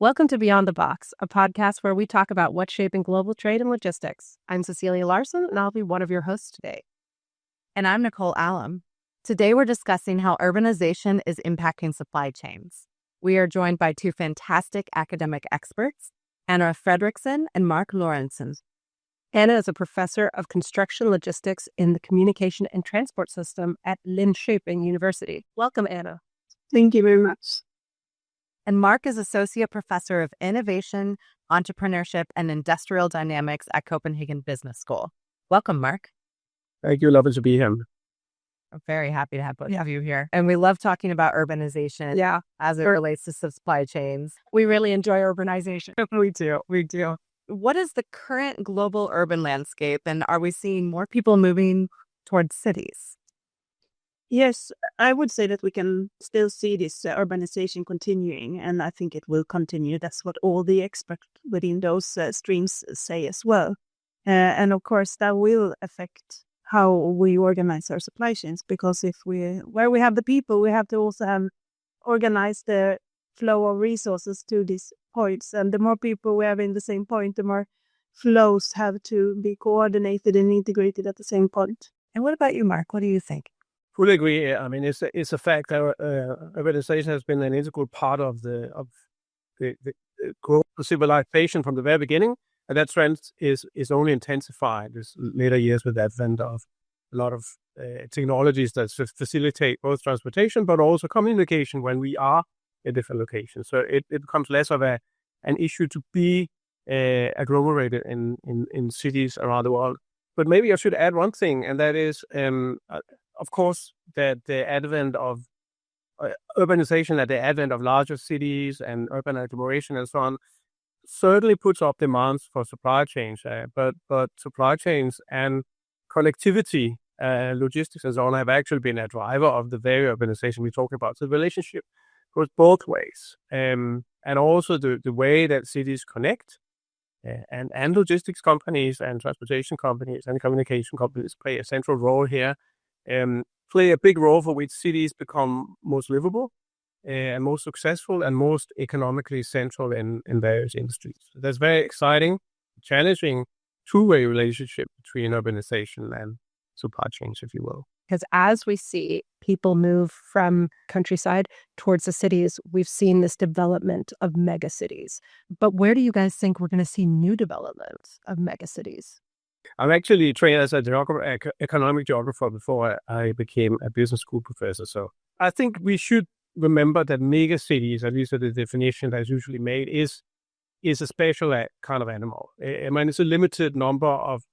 Welcome to Beyond the Box, a podcast where we talk about what's shaping global trade and logistics. I'm Cecilia Larson, and I'll be one of your hosts today. And I'm Nicole Allam. Today we're discussing how urbanization is impacting supply chains. We are joined by two fantastic academic experts, Anna Fredrickson and Mark Lorentzen. Anna is a professor of construction logistics in the communication and transport system at Linköping University. Welcome, Anna. Thank you very much. And Mark is Associate Professor of Innovation, Entrepreneurship, and Industrial Dynamics at Copenhagen Business School. Welcome, Mark. Thank you. Lovely to be here. I'm very happy to have both of you here. And we love talking about urbanization as it relates to supply chains. We really enjoy urbanization. We do. What is the current global urban landscape, and are we seeing more people moving towards cities? Yes, I would say that we can still see this urbanization continuing, and I think it will continue. That's what all the experts within those streams say as well. And of course, that will affect how we organize our supply chains, because where we have the people, we have to also organize the flow of resources to these points. And the more people we have in the same point, the more flows have to be coordinated and integrated at the same point. And what about you, Mark? What do you think? Fully agree. I mean, it's a fact that urbanization has been an integral part of the growth of civilization from the very beginning, and that trend is only intensified this later years with the advent of a lot of technologies that facilitate both transportation but also communication when we are in different locations. So it becomes less of an issue to be agglomerated in cities around the world. But maybe I should add one thing, and that is, of course, that the advent of urbanization, at the advent of larger cities and urban agglomeration and so on, certainly puts up demands for supply chains. But supply chains and connectivity, logistics and so on have actually been a driver of the very urbanization we're talking about. So the relationship goes both ways. And also the way that cities connect, and logistics companies and transportation companies and communication companies play a central role here, play a big role for which cities become most livable and most successful and most economically central in various industries. So that's very exciting, challenging two-way relationship between urbanization and supply chains, if you will. Because as we see people move from countryside towards the cities, we've seen this development of megacities. But where do you guys think we're going to see new developments of megacities? I'm actually trained as a economic geographer before I became a business school professor. So I think we should remember that megacities, at least the definition that's usually made, is a special kind of animal. I mean, it's a limited number of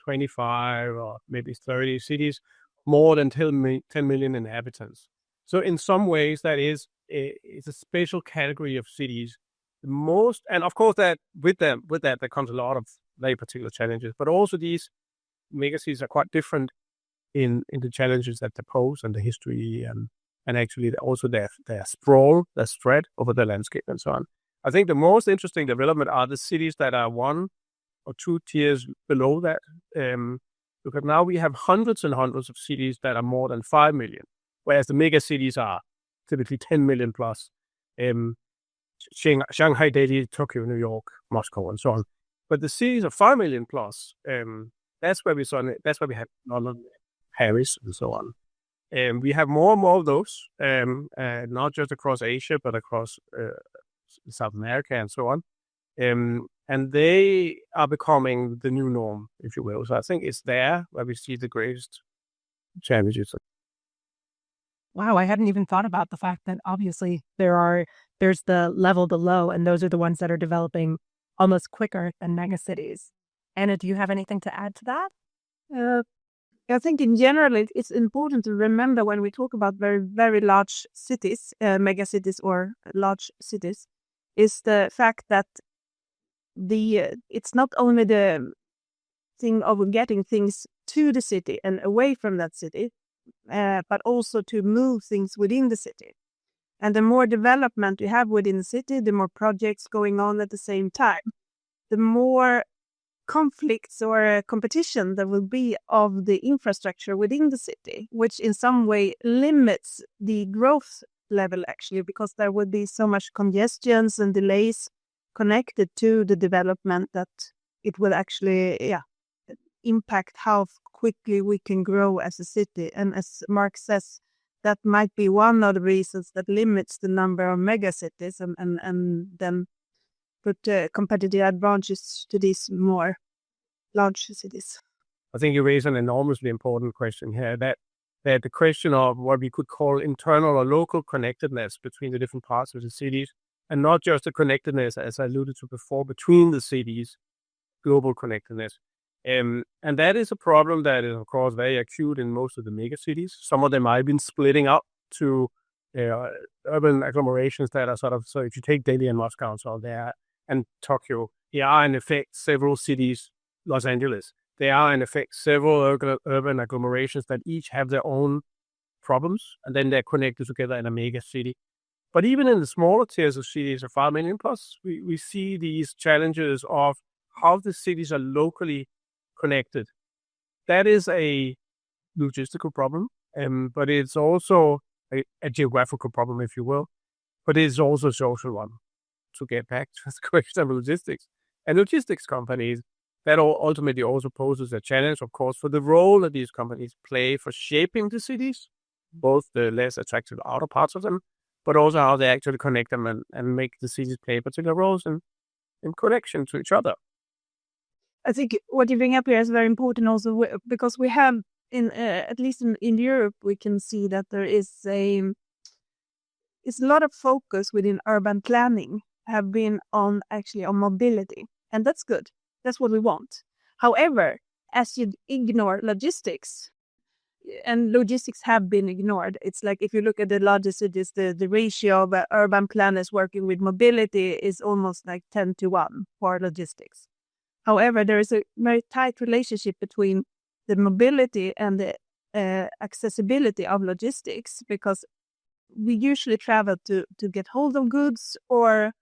25 or maybe 30 cities, more than 10 million inhabitants. So in some ways, that is it's a special category of cities. The most, and of course, that with that there comes a lot of very particular challenges. But also these megacities are quite different in the challenges that they pose and the history and actually also their sprawl, their spread over the landscape and so on. I think the most interesting development are the cities that are 1 or 2 tiers below that. Because now we have hundreds and hundreds of cities that are more than 5 million, whereas the mega cities are typically 10 million plus. Shanghai, Delhi, Tokyo, New York, Moscow, and so on. But the cities of 5 million plus, that's where we have London, Paris, and so on. We have more and more of those, not just across Asia, but across South America and so on. And they are becoming the new norm, if you will. So I think it's there where we see the greatest challenges. Wow, I hadn't even thought about the fact that obviously there's the level below, and those are the ones that are developing almost quicker than megacities. Anna, do you have anything to add to that? I think in general, it's important to remember when we talk about very, very large cities, megacities or large cities, is the fact that it's not only the thing of getting things to the city and away from that city, but also to move things within the city. And the more development you have within the city, the more projects going on at the same time, the more conflicts or competition there will be of the infrastructure within the city, which in some way limits the growth level actually, because there would be so much congestions and delays connected to the development that it will actually impact how quickly we can grow as a city. And as Mark says, that might be one of the reasons that limits the number of megacities and then put competitive advantages to these more large cities. I think you raise an enormously important question here, that the question of what we could call internal or local connectedness between the different parts of the cities, and not just the connectedness, as I alluded to before, between the cities, global connectedness. And that is a problem that is, of course, very acute in most of the mega cities. Some of them have been splitting up to urban agglomerations that are sort of, so if you take Delhi and Moscow and Tokyo, they are in effect several cities, Los Angeles. They are in effect several urban agglomerations that each have their own problems, and then they're connected together in a mega city. But even in the smaller tiers of cities of 5 million plus, we see these challenges of how the cities are locally connected. That is a logistical problem, but it's also a geographical problem, if you will. But it's also a social one. To get back to the question of logistics. And logistics companies, that ultimately also poses a challenge, of course, for the role that these companies play for shaping the cities, both the less attractive outer parts of them, but also how they actually connect them and make the cities play particular roles in connection to each other. I think what you bring up here is very important also, because we have, at least in Europe, we can see that there is a lot of focus within urban planning have been on mobility. And that's good. That's what we want. However, as you ignore logistics, and logistics have been ignored. It's like if you look at the largest cities, the ratio of urban planners working with mobility is almost like 10-1 for logistics. However, there is a very tight relationship between the mobility and the accessibility of logistics, because we usually travel to get hold of goods, or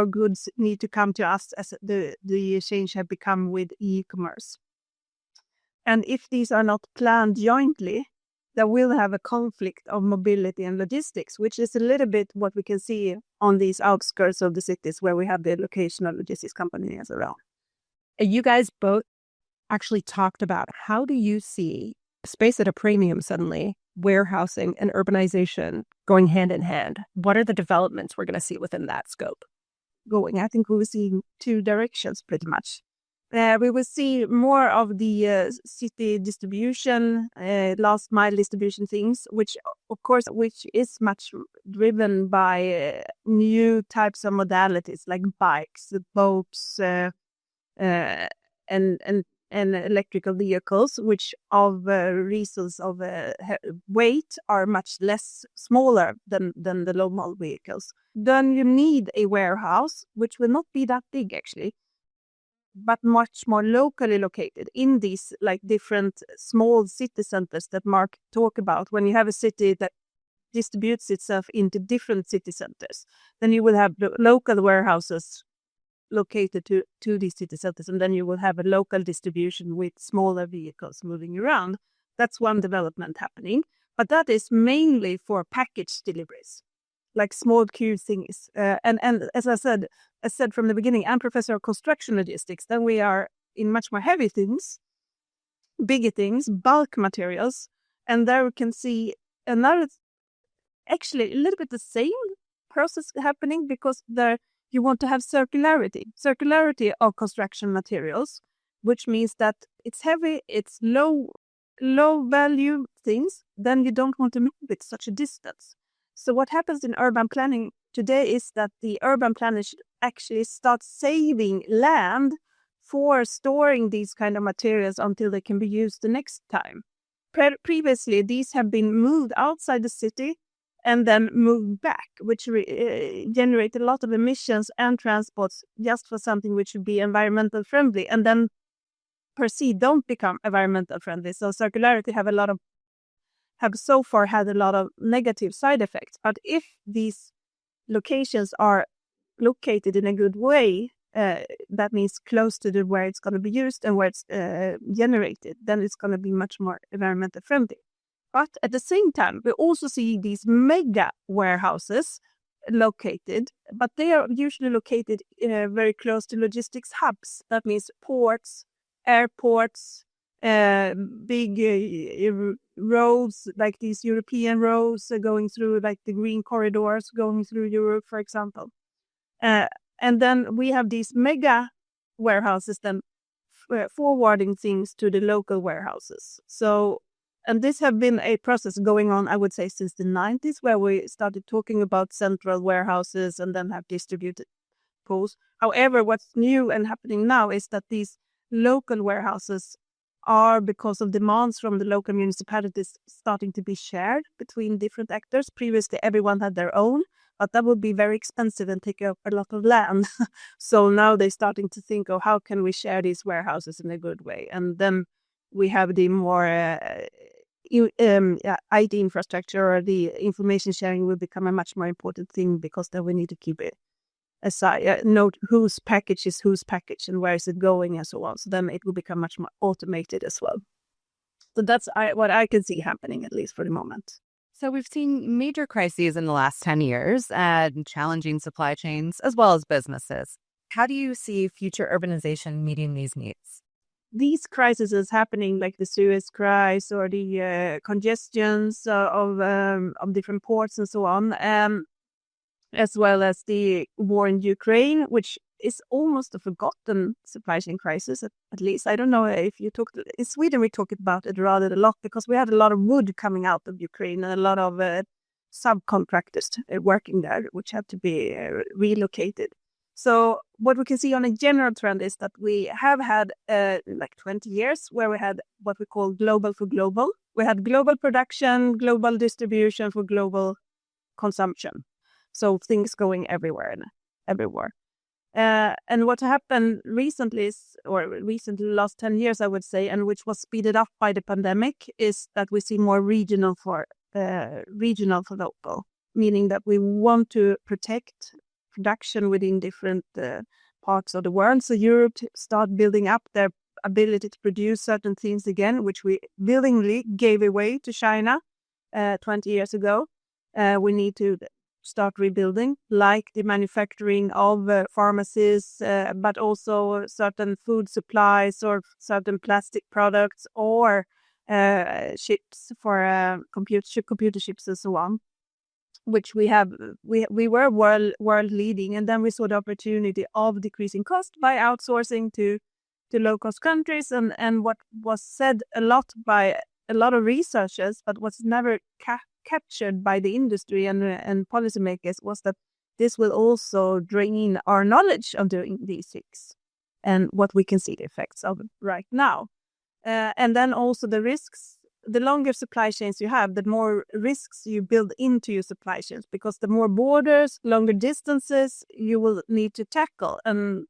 goods need to come to us as the change have become with e-commerce. And if these are not planned jointly, there will have a conflict of mobility and logistics, which is a little bit what we can see on these outskirts of the cities where we have the locational logistics companies around. You guys both actually talked about, how do you see space at a premium suddenly, warehousing and urbanization going hand in hand? What are the developments we're going to see within that scope? I think we will see two directions pretty much. We will see more of the city distribution, last mile distribution things, which is much driven by new types of modalities like bikes, boats, and electrical vehicles, which of reasons of weight are much less smaller than the low mile vehicles. Then you need a warehouse, which will not be that big actually, but much more locally located in these like different small city centers that Mark talked about. When you have a city that distributes itself into different city centers, then you will have the local warehouses located to these city centers, and then you will have a local distribution with smaller vehicles moving around. That's one development happening, but that is mainly for package deliveries, like small queue things. And as I said from the beginning, I'm professor of construction logistics. Then we are in much more heavy things, bigger things, bulk materials, and there we can see another, actually a little bit the same process happening, because there you want to have circularity of construction materials, which means that it's heavy, it's low value things, then you don't want to move it such a distance. So what happens in urban planning today is that the urban planners actually start saving land for storing these kind of materials until they can be used the next time. Previously, these have been moved outside the city and then moved back, which generate a lot of emissions and transports just for something which should be environmental friendly, and then per se don't become environmental friendly. So circularity have so far had a lot of negative side effects. But if these locations are located in a good way, that means close to where it's going to be used and where it's generated, then it's going to be much more environmental friendly. But at the same time, we also see these mega warehouses located, but they are usually located very close to logistics hubs. That means ports, airports, big roads, like these European roads going through, like the green corridors going through Europe, for example. And then we have these mega warehouses then forwarding things to the local warehouses. So, and this have been a process going on, I would say, since the 90s, where we started talking about central warehouses and then have distributed pools. However, what's new and happening now is that these local warehouses are, because of demands from the local municipalities, starting to be shared between different actors. Previously, everyone had their own, but that would be very expensive and take up a lot of land. So now they're starting to think, oh, how can we share these warehouses in a good way? And then we have the more IT infrastructure, or the information sharing will become a much more important thing, because then we need to keep it aside, note whose package is whose package and where is it going and so on. So then it will become much more automated as well. So that's what I can see happening, at least for the moment. So we've seen major crises in the last 10 years and challenging supply chains as well as businesses. How do you see future urbanization meeting these needs? These crises is happening, like the Suez crisis or the congestions of different ports and so on, as well as the war in Ukraine, which is almost a forgotten supply chain crisis, at least. I don't know if you talk in Sweden, we talk about it rather a lot, because we had a lot of wood coming out of Ukraine and a lot of subcontractors working there, which had to be relocated. So what we can see on a general trend is that we have had like 20 years where we had what we call global for global. We had global production, global distribution for global consumption. So things going everywhere. And what happened recently last 10 years, I would say, and which was speeded up by the pandemic, is that we see more regional for local, meaning that we want to protect production within different parts of the world. So Europe start building up their ability to produce certain things again, which we willingly gave away to China 20 years ago. We need to start rebuilding, like the manufacturing of pharmacies, but also certain food supplies or certain plastic products, or chips for computer chips and so on, which we were world leading, and then we saw the opportunity of decreasing cost by outsourcing to low cost countries, and what was said a lot by a lot of researchers, but was never captured by the industry and policymakers, was that this will also drain our knowledge of doing these things, and what we can see the effects of right now. And then also the risks. The longer supply chains you have, the more risks you build into your supply chains, because the more borders, longer distances you will need to tackle, and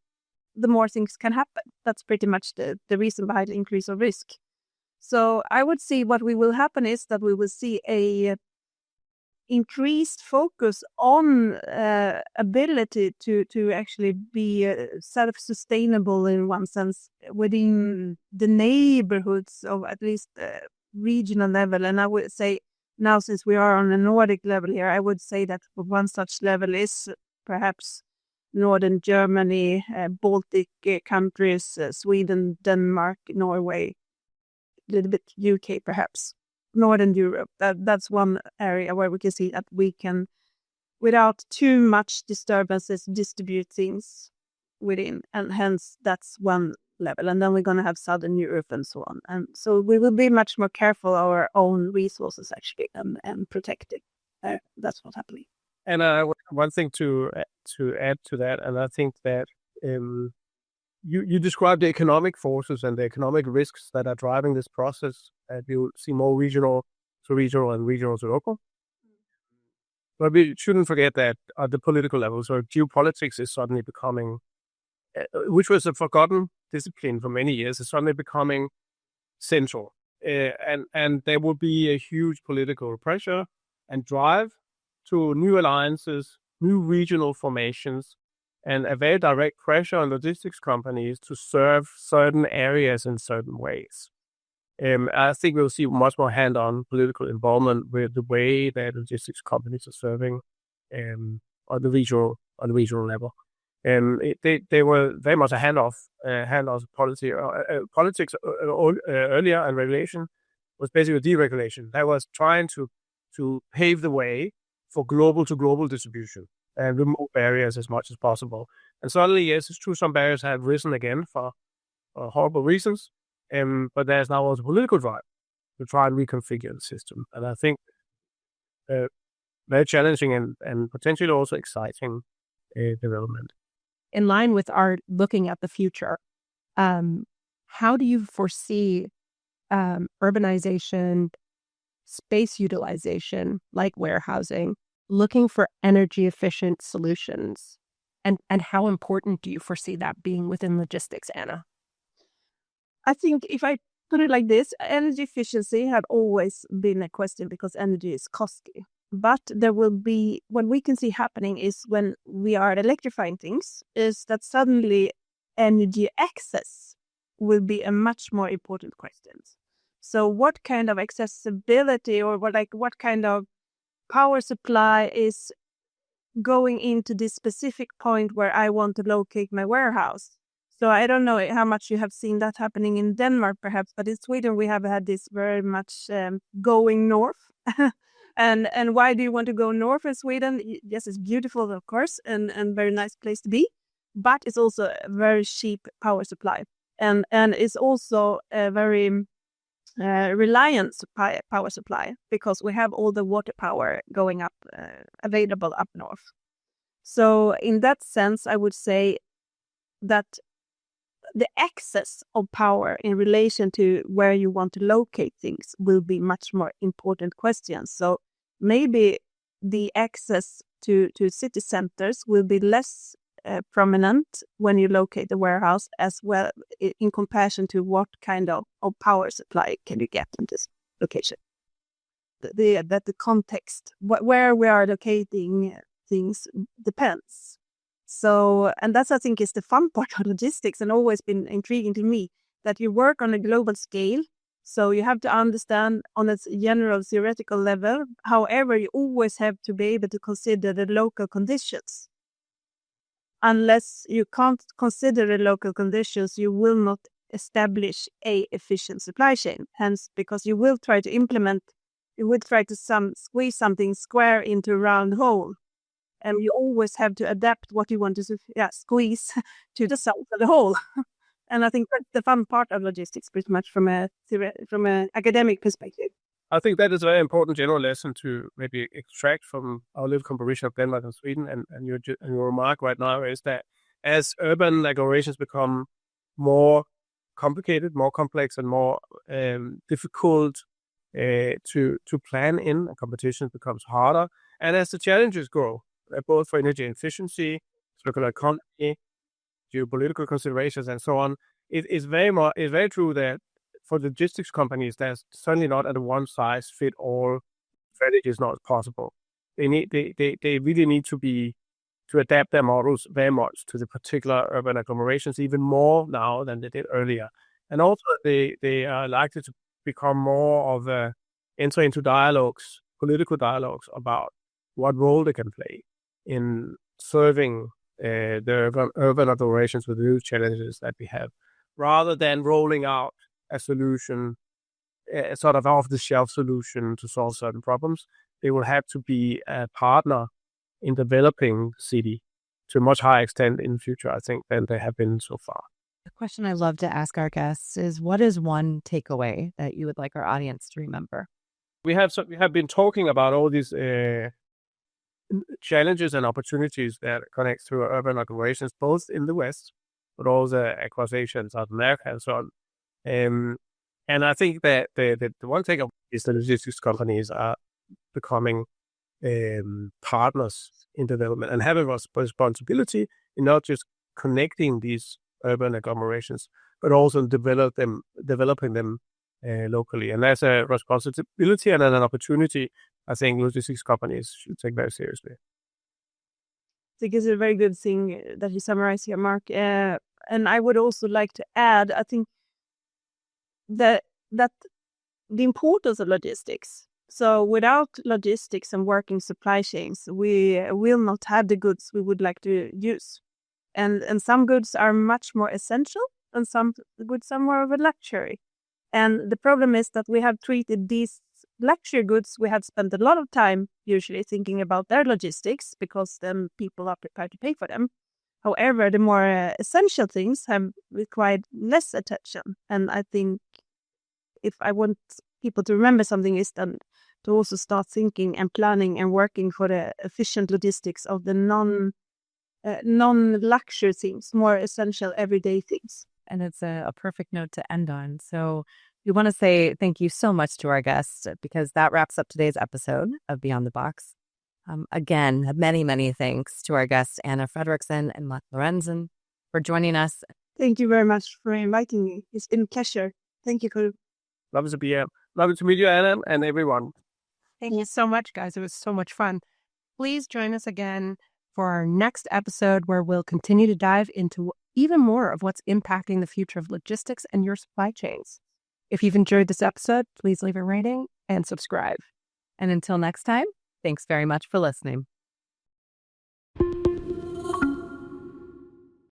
the more things can happen. That's pretty much the reason behind the increase of risk. So I would see what will happen is that we will see a increased focus on ability to actually be self-sustainable in one sense within the neighborhoods of at least regional level. And I would say now, since we are on a Nordic level here, I would say that one such level is perhaps Northern Germany, Baltic countries, Sweden, Denmark, Norway, a little bit UK perhaps, Northern Europe. That's one area where we can see that we can, without too much disturbances, distribute things within, and hence that's one level. And then we're going to have Southern Europe and so on. And so we will be much more careful of our own resources actually, and protect it. That's what's happening. And one thing to add to that, and I think that you described the economic forces and the economic risks that are driving this process. You'll see more regional to regional and regional to local. But we shouldn't forget that at the political level, so geopolitics is suddenly becoming, which was a forgotten discipline for many years, is suddenly becoming central. And there will be a huge political pressure and drive to new alliances, new regional formations, and a very direct pressure on logistics companies to serve certain areas in certain ways. I think we'll see much more hand-on political involvement with the way that logistics companies are serving on the regional level. They were very much a handoff policy. Politics earlier, and regulation was basically deregulation. That was trying to pave the way for global to global distribution and remove barriers as much as possible. And suddenly, yes, it's true, some barriers have risen again for horrible reasons. But there's now also political drive to try and reconfigure the system. And I think very challenging and potentially also exciting development. In line with our looking at the future, how do you foresee urbanization, space utilization, like warehousing, looking for energy efficient solutions? And how important do you foresee that being within logistics, Anna? I think if I put it like this, energy efficiency had always been a question because energy is costly. But there will be, what we can see happening is when we are electrifying things, is that suddenly energy access will be a much more important question. So what kind of accessibility or what kind of power supply is going into this specific point where I want to locate my warehouse? So I don't know how much you have seen that happening in Denmark, perhaps, but in Sweden we have had this very much going north. And why do you want to go north in Sweden? Yes, it's beautiful, of course, and very nice place to be, but it's also a very cheap power supply, and it's also a very reliant power supply because we have all the water power going up available up north. So in that sense, I would say that the access of power in relation to where you want to locate things will be much more important questions. So maybe the access to city centers will be less prominent when you locate the warehouse as well in comparison to what kind of power supply can you get in this location. The context, where we are locating things depends. So, and that's, I think, is the fun part of logistics and always been intriguing to me, that you work on a global scale. So you have to understand on a general theoretical level. However, you always have to be able to consider the local conditions. Unless you can't consider the local conditions, you will not establish a efficient supply chain. Hence, because you will try to squeeze something square into a round hole. And you always have to adapt what you want to squeeze to the size of the hole. And I think that's the fun part of logistics, pretty much from an academic perspective. I think that is a very important general lesson to maybe extract from our little comparison of Denmark and Sweden. And your remark right now is that as urban agglomerations become more complicated, more complex, and more difficult to plan in, and competition becomes harder, and as the challenges grow, both for energy efficiency, circular economy, geopolitical considerations, and so on, it's very true that for logistics companies, there's certainly not a one-size-fit-all strategy is not possible. They really need to adapt their models very much to the particular urban agglomerations, even more now than they did earlier. And also, they are likely to become more of enter into political dialogues about what role they can play in serving the urban operations with the new challenges that we have, rather than rolling out a solution, a sort of off-the-shelf solution to solve certain problems. They will have to be a partner in developing the city to a much higher extent in the future, I think, than they have been so far. The question I love to ask our guests is, what is one takeaway that you would like our audience to remember? We have been talking about all these challenges and opportunities that connect to urban agglomerations, both in the West, but also across Asia and South America and so on. And I think that the one takeaway is that logistics companies are becoming partners in development and have a responsibility in not just connecting these urban agglomerations, but also developing them locally. And that's a responsibility and an opportunity I think logistics companies should take very seriously. I think it's a very good thing that you summarize here, Mark. And I would also like to add, I think that the importance of logistics. So without logistics and working supply chains, we will not have the goods we would like to use. And some goods are much more essential and some goods are more of a luxury. And the problem is that we have treated these luxury goods, we have spent a lot of time usually thinking about their logistics because then people are prepared to pay for them. However, the more essential things have required less attention. And I think if I want people to remember something is then to also start thinking and planning and working for the efficient logistics of the non-luxury things, more essential everyday things. And it's a perfect note to end on. So we want to say thank you so much to our guests because that wraps up today's episode of Beyond the Box. Again, many, many thanks to our guests, Anna Fredriksson and Matt Lorenzen, for joining us. Thank you very much for inviting me. It's been a pleasure. Thank you, Kuru. Lovely to be here. Lovely to meet you, Anna, and everyone. Thank you so much, guys. It was so much fun. Please join us again for our next episode where we'll continue to dive into even more of what's impacting the future of logistics and your supply chains. If you've enjoyed this episode, please leave a rating and subscribe. And until next time, thanks very much for listening.